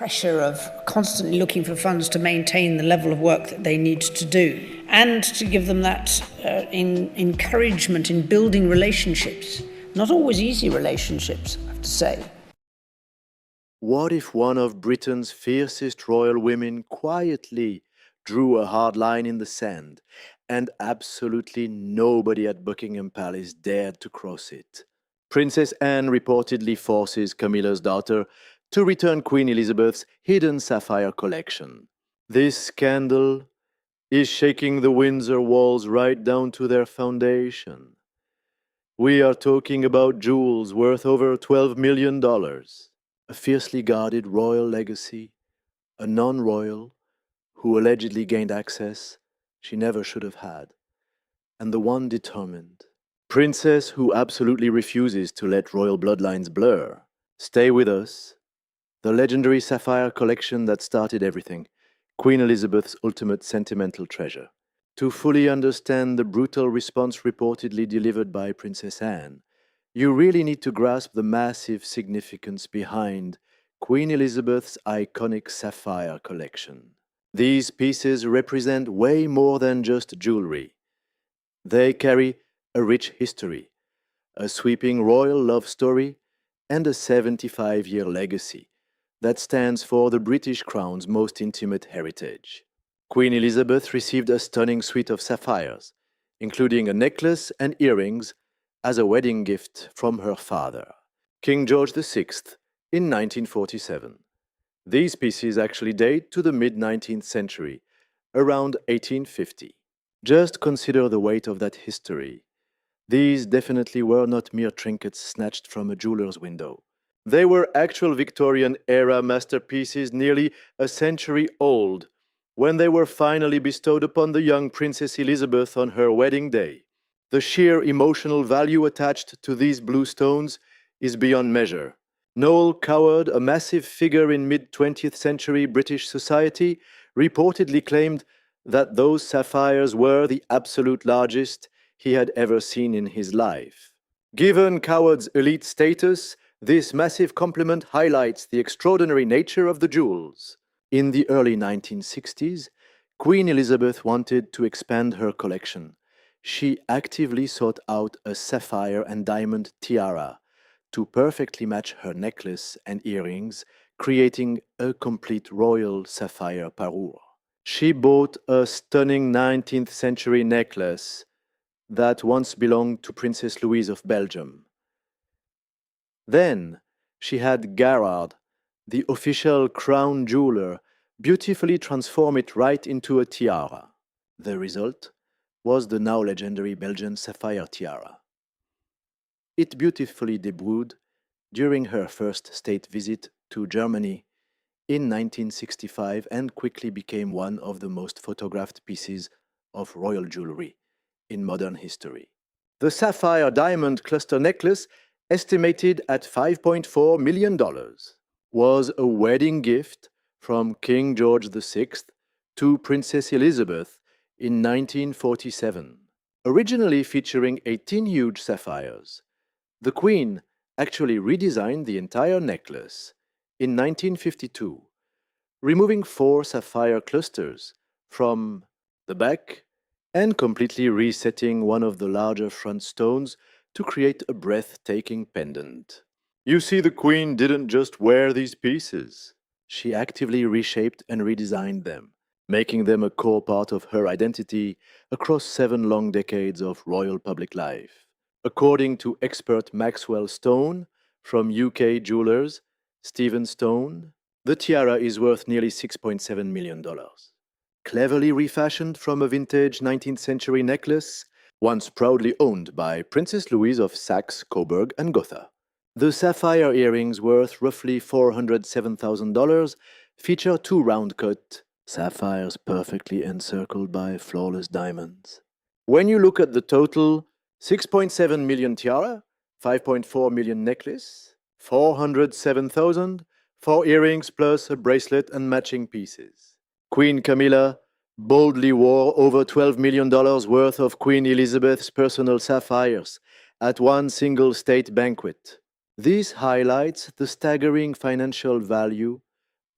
pressure of constantly looking for funds to maintain the level of work that they need to do, and to give them that encouragement in building relationships. Not always easy relationships, I have to say. What if one of Britain's fiercest royal women quietly drew a hard line in the sand, and absolutely nobody at Buckingham Palace dared to cross it? Princess Anne reportedly forces Camilla's daughter to return Queen Elizabeth's hidden sapphire collection. This scandal is shaking the Windsor walls right down to their foundation. We are talking about jewels worth over $12 million. A fiercely guarded royal legacy, a non-royal who allegedly gained access she never should have had, and the one determined princess who absolutely refuses to let royal bloodlines blur. Stay with us. The legendary sapphire collection that started everything, Queen Elizabeth's ultimate sentimental treasure. To fully understand the brutal response reportedly delivered by Princess Anne, you really need to grasp the massive significance behind Queen Elizabeth's iconic sapphire collection. These pieces represent way more than just jewelry. They carry a rich history, a sweeping royal love story, and a 75-year legacy that stands for the British Crown's most intimate heritage. Queen Elizabeth received a stunning suite of sapphires, including a necklace and earrings as a wedding gift from her father, King George VI, in 1947. These pieces actually date to the mid-19th century, around 1850. Just consider the weight of that history. These definitely were not mere trinkets snatched from a jeweler's window. They were actual Victorian-era masterpieces nearly a century old, when they were finally bestowed upon the young Princess Elizabeth on her wedding day. The sheer emotional value attached to these blue stones is beyond measure. Noel Coward, a massive figure in mid-20th century British society, reportedly claimed that those sapphires were the absolute largest he had ever seen in his life. Given Coward's elite status, this massive compliment highlights the extraordinary nature of the jewels. In the early 1960s, Queen Elizabeth wanted to expand her collection. She actively sought out a sapphire and diamond tiara to perfectly match her necklace and earrings, creating a complete royal sapphire parure. She bought a stunning 19th century necklace that once belonged to Princess Louise of Belgium. Then she had Garrard, the official crown jeweler, beautifully transform it right into a tiara. The result was the now legendary Belgian sapphire tiara. It beautifully debuted during her first state visit to Germany in 1965 and quickly became one of the most photographed pieces of royal jewelry in modern history. The sapphire diamond cluster necklace, estimated at $5.4 million, was a wedding gift from King George VI to Princess Elizabeth in 1947. Originally featuring 18 huge sapphires, the Queen actually redesigned the entire necklace in 1952, removing 4 sapphire clusters from the back and completely resetting one of the larger front stones to create a breathtaking pendant. You see, the Queen didn't just wear these pieces. She actively reshaped and redesigned them, making them a core part of her identity across 7 long decades of royal public life. According to expert Maxwell Stone from UK jewelers Stephen Stone, the tiara is worth nearly $6.7 million. Cleverly refashioned from a vintage 19th century necklace, once proudly owned by Princess Louise of Saxe-Coburg and Gotha. The sapphire earrings, worth roughly $407,000, feature 2 round-cut sapphires perfectly encircled by flawless diamonds. When you look at the total, 6.7 million tiara, 5.4 million necklace, 407,000 for earrings plus a bracelet and matching pieces. Queen Camilla boldly wore over $12 million worth of Queen Elizabeth's personal sapphires at one single state banquet. This highlights the staggering financial value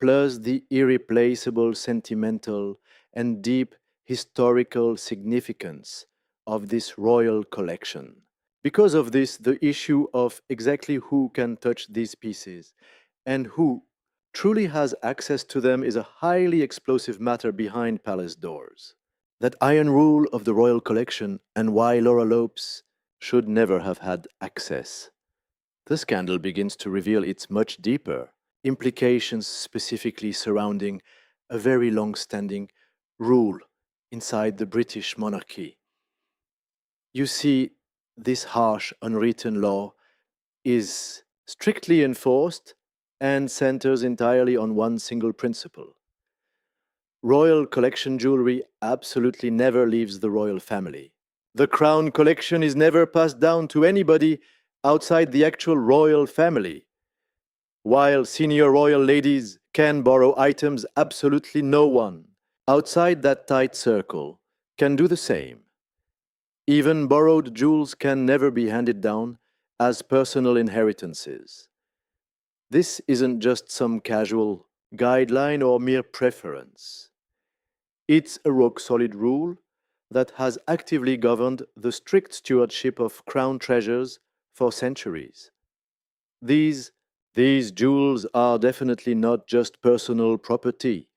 plus the irreplaceable sentimental and deep historical significance of this royal collection. Because of this, the issue of exactly who can touch these pieces and who truly has access to them is a highly explosive matter behind palace doors. That iron rule of the royal collection and why Laura Lopes should never have had access. The scandal begins to reveal its much deeper implications, specifically surrounding a very long standing rule inside the British monarchy. You see, this harsh, unwritten law is strictly enforced and centers entirely on one single principle. Royal collection jewelry absolutely never leaves the royal family. The crown collection is never passed down to anybody outside the actual royal family. While senior royal ladies can borrow items, absolutely no one outside that tight circle can do the same. Even borrowed jewels can never be handed down as personal inheritances. This isn't just some casual guideline or mere preference. It's a rock solid rule that has actively governed the strict stewardship of crown treasures for centuries. These, these jewels are definitely not just personal property.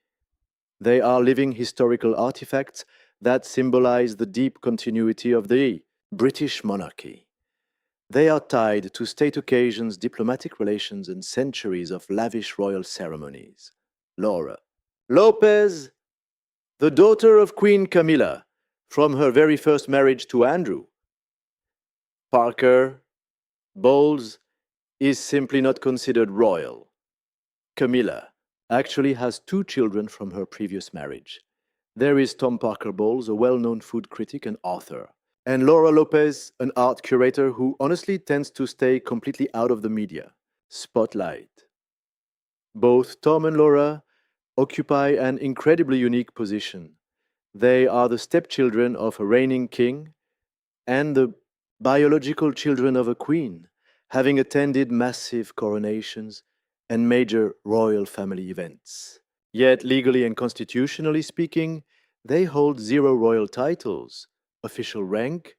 They are living historical artifacts that symbolize the deep continuity of the British monarchy. They are tied to state occasions, diplomatic relations, and centuries of lavish royal ceremonies. Laura Lopez, the daughter of Queen Camilla, from her very first marriage to Andrew Parker Bowles, is simply not considered royal. Camilla actually has two children from her previous marriage. There is Tom Parker Bowles, a well known food critic and author, and Laura Lopez, an art curator who honestly tends to stay completely out of the media spotlight. Both Tom and Laura occupy an incredibly unique position. They are the stepchildren of a reigning king and the biological children of a queen, having attended massive coronations and major royal family events. Yet, legally and constitutionally speaking, they hold zero royal titles, official rank,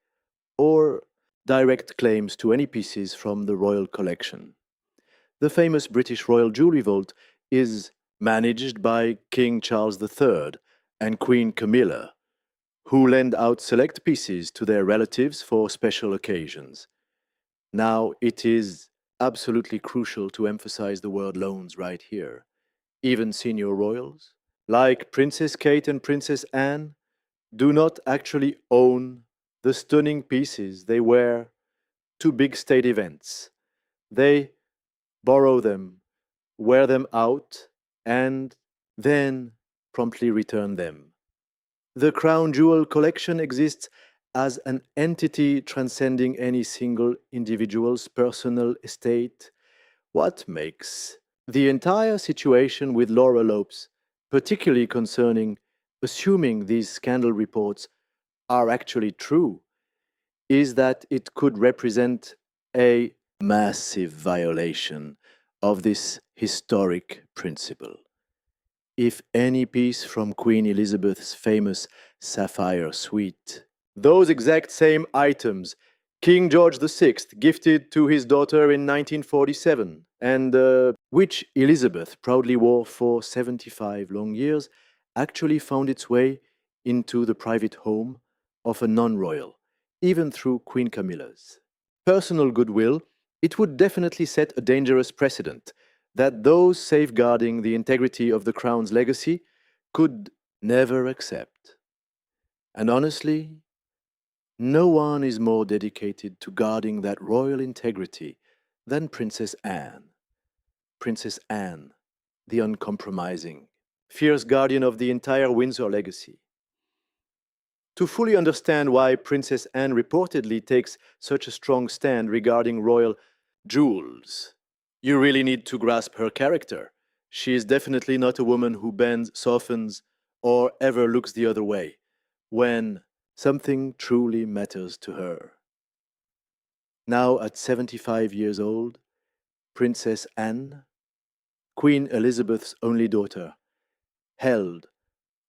or direct claims to any pieces from the royal collection. The famous British Royal Jewellery Vault is managed by King Charles III and Queen Camilla, who lend out select pieces to their relatives for special occasions. Now, it is absolutely crucial to emphasize the word loans right here. Even senior royals, like Princess Kate and Princess Anne, do not actually own the stunning pieces they wear to big state events. They borrow them, wear them out, and then promptly return them. The crown jewel collection exists as an entity transcending any single individual's personal estate. What makes the entire situation with Laura Lopes particularly concerning, assuming these scandal reports are actually true, is that it could represent a massive violation of this historic principle. If any piece from Queen Elizabeth's famous Sapphire suite, those exact same items King George VI gifted to his daughter in 1947, and which Elizabeth proudly wore for 75 long years, actually found its way into the private home of a non royal, even through Queen Camilla's personal goodwill, it would definitely set a dangerous precedent that those safeguarding the integrity of the crown's legacy could never accept. And honestly, no one is more dedicated to guarding that royal integrity than Princess Anne. Princess Anne, the uncompromising, fierce guardian of the entire Windsor legacy. To fully understand why Princess Anne reportedly takes such a strong stand regarding royal jewels, you really need to grasp her character. She is definitely not a woman who bends, softens, or ever looks the other way when something truly matters to her. Now, at 75 years old, Princess Anne, Queen Elizabeth's only daughter, held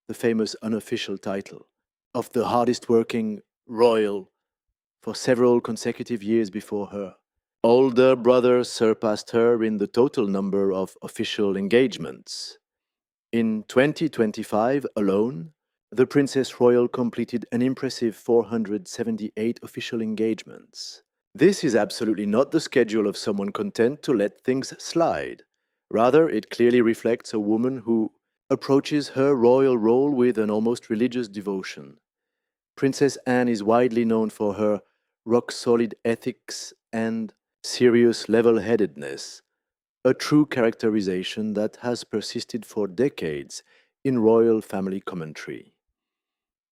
the famous unofficial title of the hardest working royal for several consecutive years before her. Older brothers surpassed her in the total number of official engagements. In 2025 alone, the Princess Royal completed an impressive 478 official engagements. This is absolutely not the schedule of someone content to let things slide. Rather, it clearly reflects a woman who approaches her royal role with an almost religious devotion. Princess Anne is widely known for her rock-solid ethics and serious level-headedness, a true characterization that has persisted for decades in royal family commentary.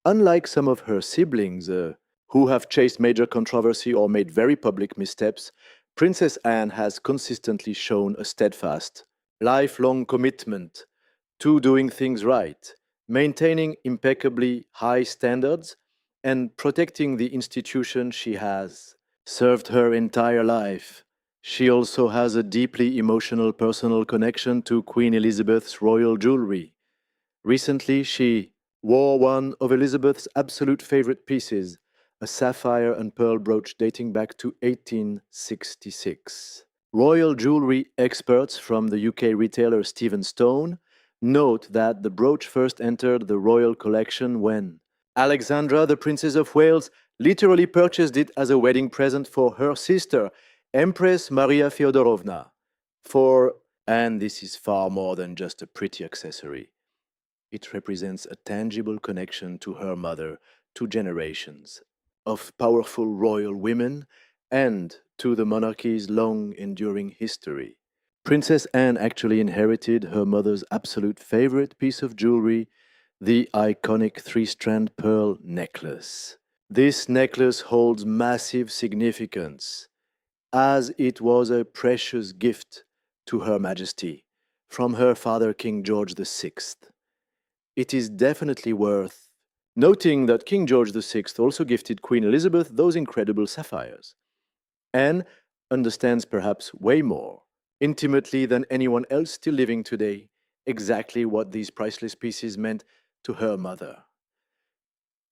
Unlike some of her siblings, who have chased major controversy or made very public missteps, Princess Anne has consistently shown a steadfast, lifelong commitment to doing things right, maintaining impeccably high standards, and protecting the institution she has served her entire life. She also has a deeply emotional personal connection to Queen Elizabeth's royal jewelry. Recently, she wore one of Elizabeth's absolute favorite pieces, a sapphire and pearl brooch dating back to 1866. Royal jewelry experts from the UK retailer Stephen Stone note that the brooch first entered the royal collection when Alexandra, the Princess of Wales, literally purchased it as a wedding present for her sister, Empress Maria Feodorovna. And this is far more than just a pretty accessory. It represents a tangible connection to her mother, to generations of powerful royal women, and to the monarchy's long enduring history. Princess Anne actually inherited her mother's absolute favorite piece of jewelry, the iconic three-strand pearl necklace. This necklace holds massive significance, as it was a precious gift to Her Majesty from her father King George VI. It is definitely worth noting that King George VI also gifted Queen Elizabeth those incredible sapphires. Anne understands perhaps way more intimately than anyone else still living today exactly what these priceless pieces meant to her mother.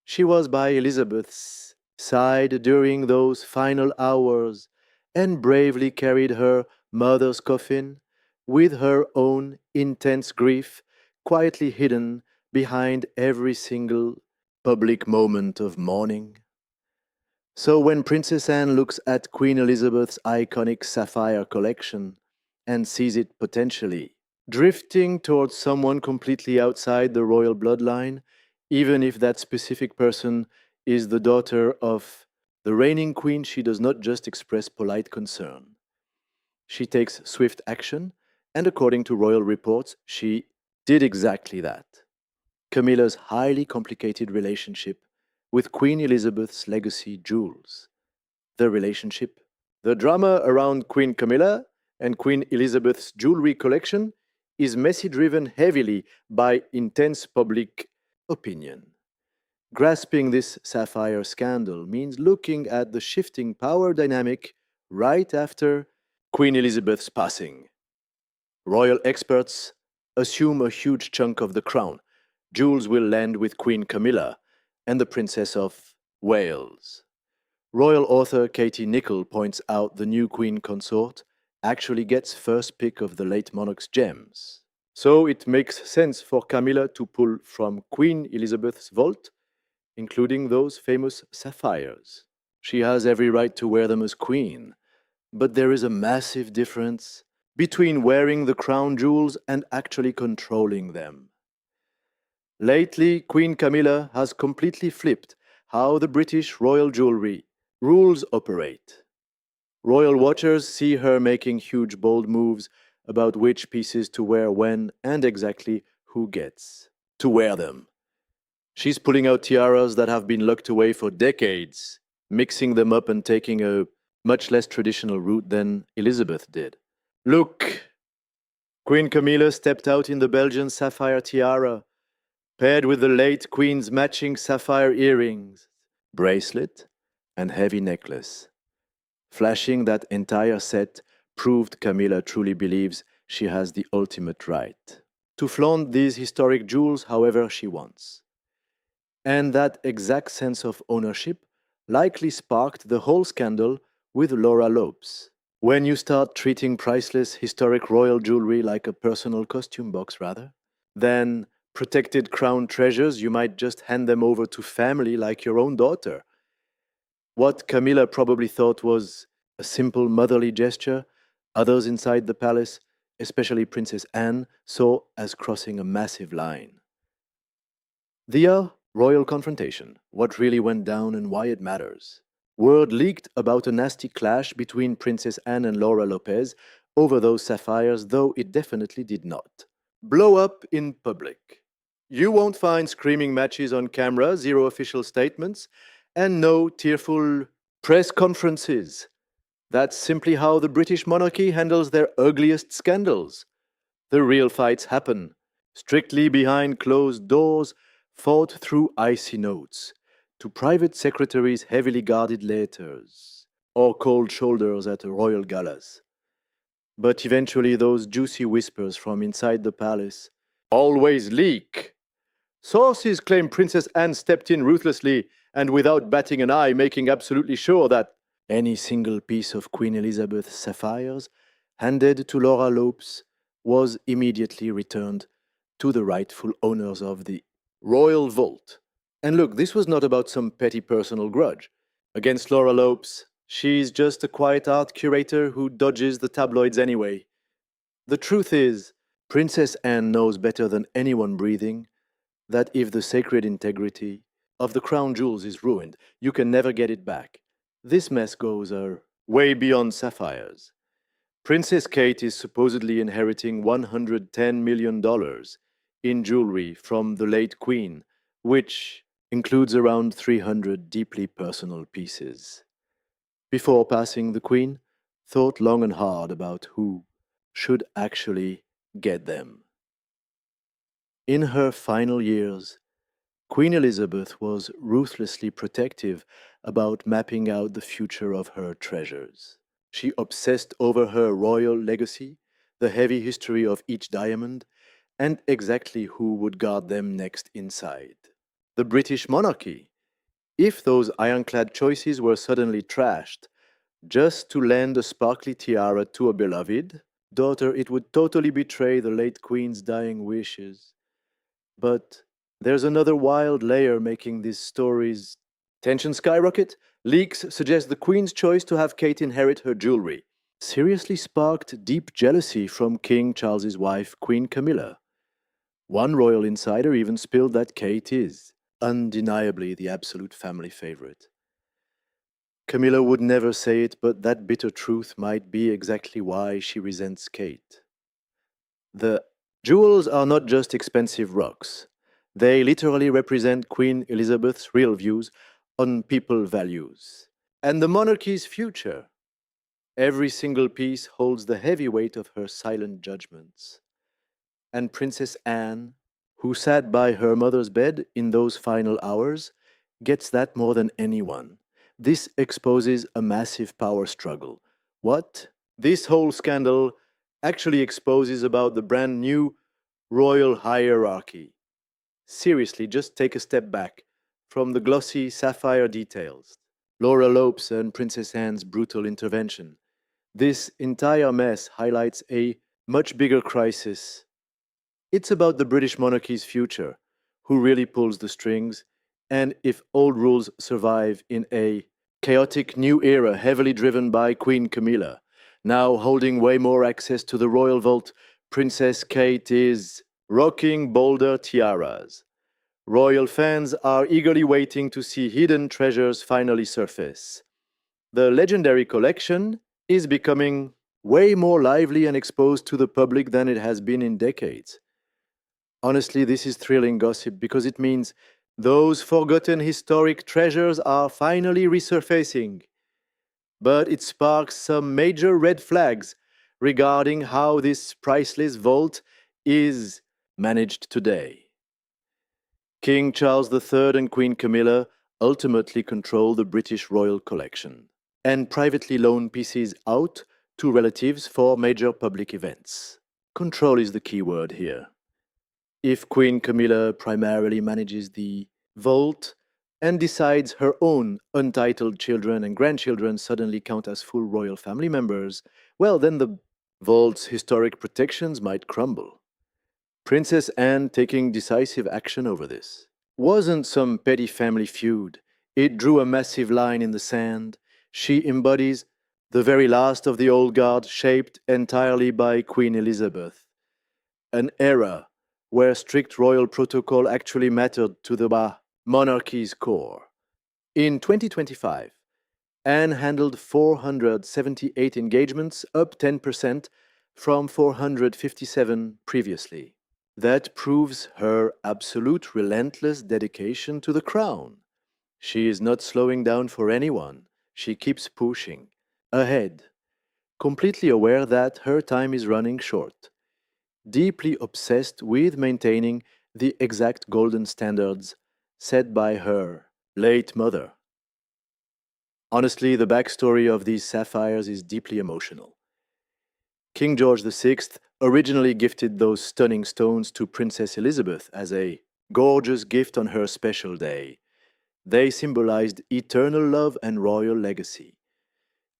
She was by Elizabeth's side during those final hours and bravely carried her mother's coffin with her own intense grief quietly hidden behind every single public moment of mourning. So when Princess Anne looks at Queen Elizabeth's iconic sapphire collection and sees it potentially drifting towards someone completely outside the royal bloodline, even if that specific person is the daughter of the reigning queen, she does not just express polite concern. She takes swift action, and according to royal reports, she did exactly that. Camilla's highly complicated relationship with Queen Elizabeth's legacy jewels. The relationship, the drama around Queen Camilla and Queen Elizabeth's jewelry collection is messy, driven heavily by intense public opinion. Grasping this sapphire scandal means looking at the shifting power dynamic right after Queen Elizabeth's passing. Royal experts assume a huge chunk of the crown. Jewels will land with Queen Camilla and the Princess of Wales. Royal author Katie Nicholl points out the new queen consort actually gets first pick of the late monarch's gems. So it makes sense for Camilla to pull from Queen Elizabeth's vault, including those famous sapphires. She has every right to wear them as queen, but there is a massive difference between wearing the crown jewels and actually controlling them. Lately, Queen Camilla has completely flipped how the British royal jewelry rules operate. Royal watchers see her making huge, bold moves about which pieces to wear when and exactly who gets to wear them. She's pulling out tiaras that have been locked away for decades, mixing them up and taking a much less traditional route than Elizabeth did. Look! Queen Camilla stepped out in the Belgian sapphire tiara, paired with the late Queen's matching sapphire earrings, bracelet, and heavy necklace. Flashing that entire set proved Camilla truly believes she has the ultimate right to flaunt these historic jewels however she wants. And that exact sense of ownership likely sparked the whole scandal with Laura Lopes. When you start treating priceless historic royal jewelry like a personal costume box, rather, than protected crown treasures, you might just hand them over to family like your own daughter. What Camilla probably thought was a simple motherly gesture, others inside the palace, especially Princess Anne, saw as crossing a massive line. The royal confrontation, what really went down and why it matters. Word leaked about a nasty clash between Princess Anne and Laura Lopez over those sapphires, though it definitely did not blow up in public. You won't find screaming matches on camera, zero official statements, and no tearful press conferences. That's simply how the British monarchy handles their ugliest scandals. The real fights happen, strictly behind closed doors, fought through icy notes, to private secretaries' heavily guarded letters, or cold shoulders at royal galas. But eventually, those juicy whispers from inside the palace always leak. Sources claim Princess Anne stepped in ruthlessly and without batting an eye, making absolutely sure that any single piece of Queen Elizabeth's sapphires handed to Laura Lopes was immediately returned to the rightful owners of the royal vault. And look, this was not about some petty personal grudge against Laura Lopes. She's just a quiet art curator who dodges the tabloids anyway. The truth is, Princess Anne knows better than anyone breathing that if the sacred integrity of the crown jewels is ruined, you can never get it back. This mess goes way beyond sapphires. Princess Kate is supposedly inheriting $110 million in jewelry from the late Queen, which includes around 300 deeply personal pieces. Before passing, the Queen thought long and hard about who should actually get them. In her final years, Queen Elizabeth was ruthlessly protective about mapping out the future of her treasures. She obsessed over her royal legacy, the heavy history of each diamond, and exactly who would guard them next inside. The British monarchy. If those ironclad choices were suddenly trashed just to lend a sparkly tiara to a beloved daughter, it would totally betray the late Queen's dying wishes. But there's another wild layer making these stories tension skyrocket. Leaks suggest the Queen's choice to have Kate inherit her jewelry seriously sparked deep jealousy from King Charles's wife, Queen Camilla. One royal insider even spilled that Kate is undeniably the absolute family favorite. Camilla would never say it, but that bitter truth might be exactly why she resents Kate. The jewels are not just expensive rocks. They literally represent Queen Elizabeth's real views on people values and the monarchy's future. Every single piece holds the heavy weight of her silent judgments. And Princess Anne, who sat by her mother's bed in those final hours, gets that more than anyone. This exposes a massive power struggle. What this whole scandal actually exposes about the brand new royal hierarchy. Seriously, just take a step back from the glossy sapphire details. Laura Lopes and Princess Anne's brutal intervention. This entire mess highlights a much bigger crisis. It's about the British monarchy's future, who really pulls the strings, and if old rules survive in a chaotic new era heavily driven by Queen Camilla. Now holding way more access to the royal vault, Princess Kate is rocking bolder tiaras. Royal fans are eagerly waiting to see hidden treasures finally surface. The legendary collection is becoming way more lively and exposed to the public than it has been in decades. Honestly, this is thrilling gossip because it means those forgotten historic treasures are finally resurfacing. But it sparks some major red flags regarding how this priceless vault is managed today. King Charles III and Queen Camilla ultimately control the British royal collection and privately loan pieces out to relatives for major public events. Control is the key word here. If Queen Camilla primarily manages the vault and decides her own untitled children and grandchildren suddenly count as full royal family members, well, then the vault's historic protections might crumble. Princess Anne taking decisive action over this wasn't some petty family feud. It drew a massive line in the sand. She embodies the very last of the old guard shaped entirely by Queen Elizabeth, an era where strict royal protocol actually mattered to the monarchy's core. In 2025, Anne handled 478 engagements, up 10% from 457 previously. That proves her absolute relentless dedication to the crown. She is not slowing down for anyone. She keeps pushing ahead, completely aware that her time is running short, deeply obsessed with maintaining the exact golden standards set by her late mother. Honestly, the backstory of these sapphires is deeply emotional. King George VI originally gifted those stunning stones to Princess Elizabeth as a gorgeous gift on her special day. They symbolized eternal love and royal legacy.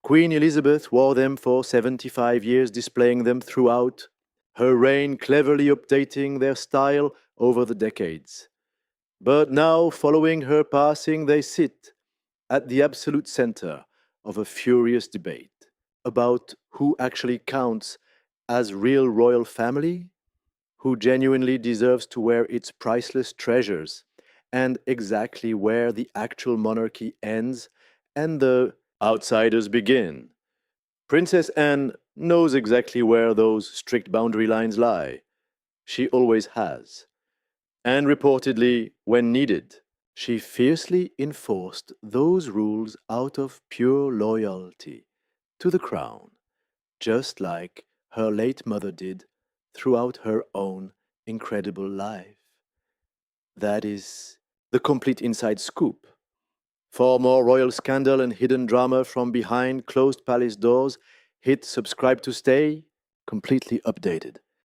Queen Elizabeth wore them for 75 years, displaying them throughout her reign, cleverly updating their style over the decades. But now, following her passing, they sit at the absolute center of a furious debate about who actually counts as real royal family, who genuinely deserves to wear its priceless treasures, and exactly where the actual monarchy ends and the outsiders begin. Princess Anne knows exactly where those strict boundary lines lie. She always has. And reportedly, when needed, she fiercely enforced those rules out of pure loyalty to the crown, just like her late mother did throughout her own incredible life. That is the complete inside scoop. For more royal scandal and hidden drama from behind closed palace doors, hit subscribe to stay completely updated.